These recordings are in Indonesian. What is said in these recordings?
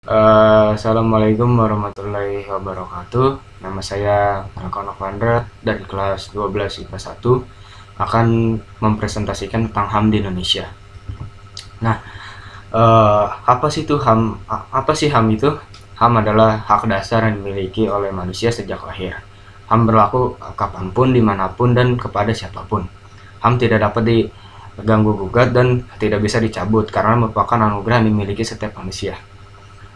Assalamualaikum warahmatullahi wabarakatuh. Nama saya Raka Novandra dari kelas 12 IPA 1 akan mempresentasikan tentang HAM di Indonesia. Nah, apa sih itu HAM? Apa sih HAM itu? HAM adalah hak dasar yang dimiliki oleh manusia sejak lahir. HAM berlaku kapanpun, dimanapun, dan kepada siapapun. HAM tidak dapat diganggu gugat dan tidak bisa dicabut karena merupakan anugerah yang dimiliki setiap manusia.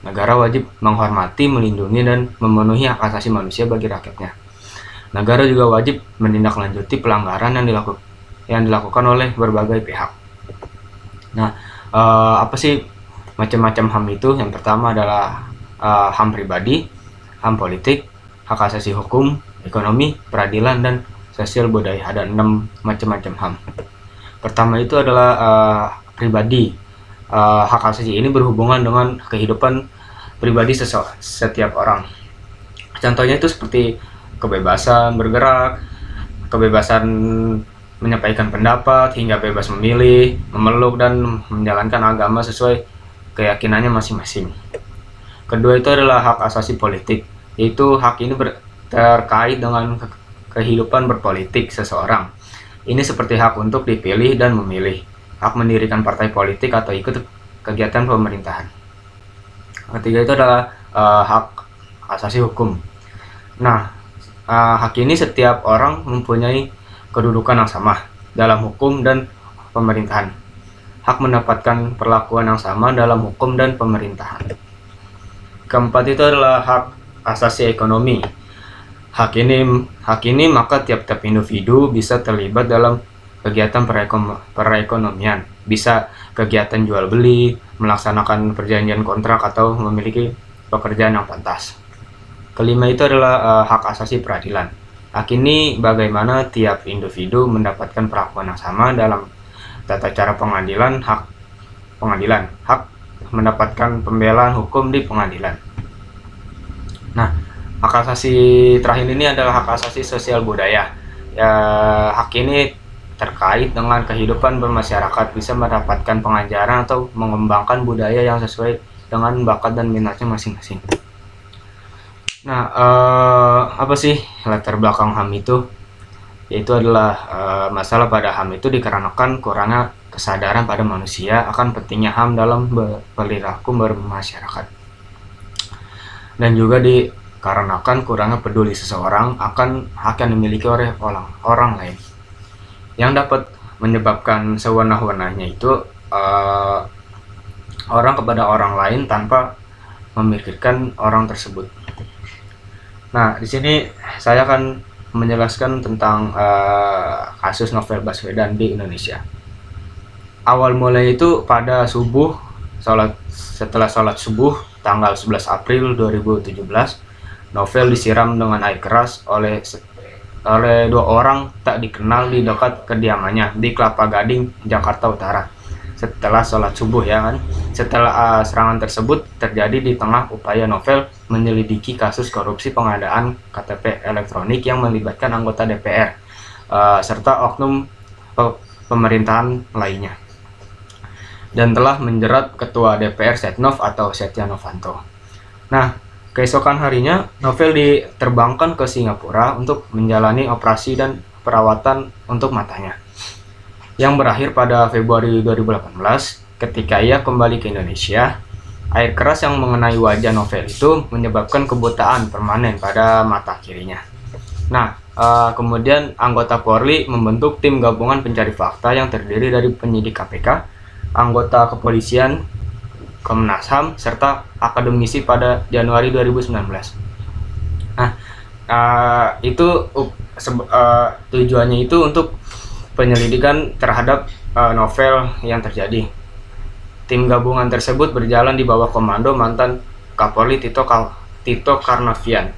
Negara wajib menghormati, melindungi, dan memenuhi hak asasi manusia bagi rakyatnya. Negara juga wajib menindaklanjuti pelanggaran yang dilakukan oleh berbagai pihak. Nah, apa sih macam-macam HAM itu? Yang pertama adalah HAM pribadi, HAM politik, hak asasi hukum, ekonomi, peradilan, dan sosial budaya. Ada 6 macam-macam HAM. Pertama itu adalah pribadi. Hak asasi ini berhubungan dengan kehidupan pribadi setiap orang. Contohnya itu seperti kebebasan bergerak, kebebasan menyampaikan pendapat, hingga bebas memilih, memeluk, dan menjalankan agama sesuai keyakinannya masing-masing. Kedua itu adalah hak asasi politik, yaitu hak ini terkait dengan kehidupan berpolitik seseorang. Ini seperti hak untuk dipilih dan memilih, hak mendirikan partai politik atau ikut kegiatan pemerintahan. Ketiga itu adalah hak asasi hukum. Nah, hak ini setiap orang mempunyai kedudukan yang sama dalam hukum dan pemerintahan. Hak mendapatkan perlakuan yang sama dalam hukum dan pemerintahan. Keempat itu adalah hak asasi ekonomi. Hak ini maka tiap-tiap individu bisa terlibat dalam kegiatan perekonomian, bisa kegiatan jual beli, melaksanakan perjanjian kontrak, atau memiliki pekerjaan yang pantas. Kelima itu adalah hak asasi peradilan. Hak ini bagaimana tiap individu mendapatkan perlakuan yang sama dalam tata cara pengadilan, hak mendapatkan pembelaan hukum di pengadilan. Nah, hak asasi terakhir ini adalah hak asasi sosial budaya. Hak ini terkait dengan kehidupan bermasyarakat, bisa mendapatkan pengajaran atau mengembangkan budaya yang sesuai dengan bakat dan minatnya masing-masing. Nah, apa sih latar belakang HAM itu? Yaitu adalah masalah pada HAM itu dikarenakan kurangnya kesadaran pada manusia akan pentingnya HAM dalam perilaku bermasyarakat. Dan juga dikarenakan kurangnya peduli seseorang akan hak yang dimiliki oleh orang lain, yang dapat menyebabkan sewenang-wenangnya itu orang kepada orang lain tanpa memikirkan orang tersebut. Nah, di sini saya akan menjelaskan tentang kasus Novel Baswedan di Indonesia. Awal mulai itu pada subuh, setelah sholat subuh tanggal 11 April 2017, Novel disiram dengan air keras oleh 2 orang tak dikenal di dekat kediamannya di Kelapa Gading, Jakarta Utara. Setelah sholat subuh ya kan. Setelah serangan tersebut terjadi di tengah upaya Novel menyelidiki kasus korupsi pengadaan KTP elektronik yang melibatkan anggota DPR serta oknum pemerintahan lainnya, dan telah menjerat Ketua DPR Setnov atau Setia Novanto. Nah, keesokan harinya Novel diterbangkan ke Singapura untuk menjalani operasi dan perawatan untuk matanya, yang berakhir pada Februari 2018. Ketika ia kembali ke Indonesia, air keras yang mengenai wajah Novel itu menyebabkan kebutaan permanen pada mata kirinya. Nah, kemudian anggota Polri membentuk tim gabungan pencari fakta yang terdiri dari penyidik KPK, anggota kepolisian, Komnas HAM, serta akademisi pada Januari 2019. Nah, tujuannya itu untuk penyelidikan terhadap novel yang terjadi. Tim gabungan tersebut berjalan di bawah komando mantan Kapolri Tito Karnavian.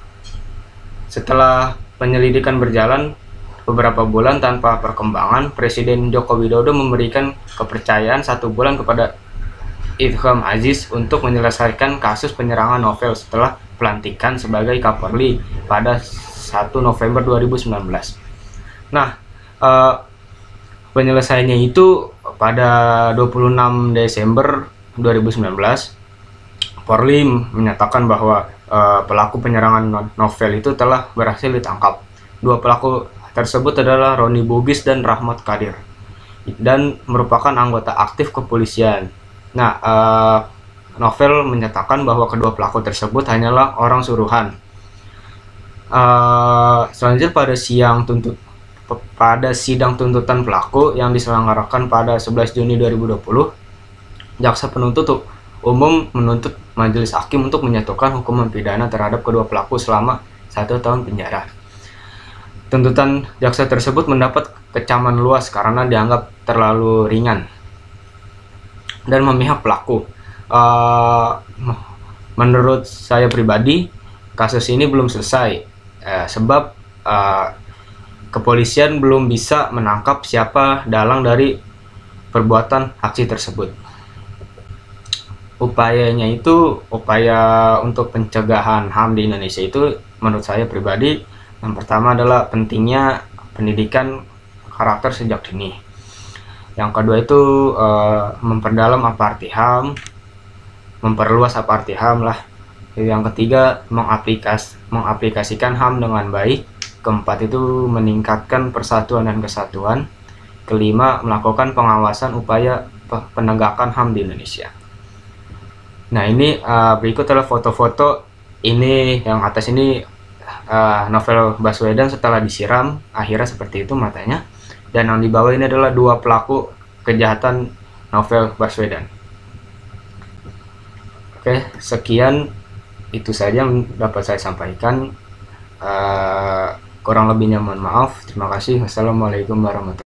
Setelah penyelidikan berjalan beberapa bulan tanpa perkembangan, Presiden Joko Widodo memberikan kepercayaan 1 bulan kepada Ilham Aziz untuk menyelesaikan kasus penyerangan Novel setelah pelantikan sebagai Kapolri pada 1 November 2019. Nah, penyelesaiannya itu pada 26 Desember 2019. Polri menyatakan bahwa pelaku penyerangan novel itu telah berhasil ditangkap. Dua pelaku tersebut adalah Roni Bugis dan Rahmat Kadir, dan merupakan anggota aktif kepolisian. Nah, novel menyatakan bahwa kedua pelaku tersebut hanyalah orang suruhan. Selanjutnya pada sidang tuntutan pelaku yang diselenggarakan pada 11 Juni 2020, jaksa penuntut umum menuntut majelis hakim untuk menyatukan hukuman pidana terhadap kedua pelaku selama 1 tahun penjara. Tuntutan jaksa tersebut mendapat kecaman luas karena dianggap terlalu ringan dan memihak pelaku. Menurut saya pribadi, kasus ini belum selesai sebab kepolisian belum bisa menangkap siapa dalang dari perbuatan aksi tersebut. Upayanya itu upaya untuk pencegahan HAM di Indonesia itu menurut saya pribadi, yang pertama adalah pentingnya pendidikan karakter sejak dini. Yang kedua itu memperdalam apa arti HAM, memperluas apa arti HAM lah. Yang ketiga, mengaplikasikan HAM dengan baik. Keempat itu meningkatkan persatuan dan kesatuan. Kelima, melakukan pengawasan upaya penegakan HAM di Indonesia. Nah, ini berikut adalah foto-foto. Ini yang atas ini novel Baswedan setelah disiram, akhirnya seperti itu matanya. Dan yang di bawah ini adalah dua pelaku kejahatan novel Baswedan. Oke, sekian itu saja yang dapat saya sampaikan. Kurang lebihnya mohon maaf. Terima kasih. Wassalamualaikum warahmatullahi wabarakatuh.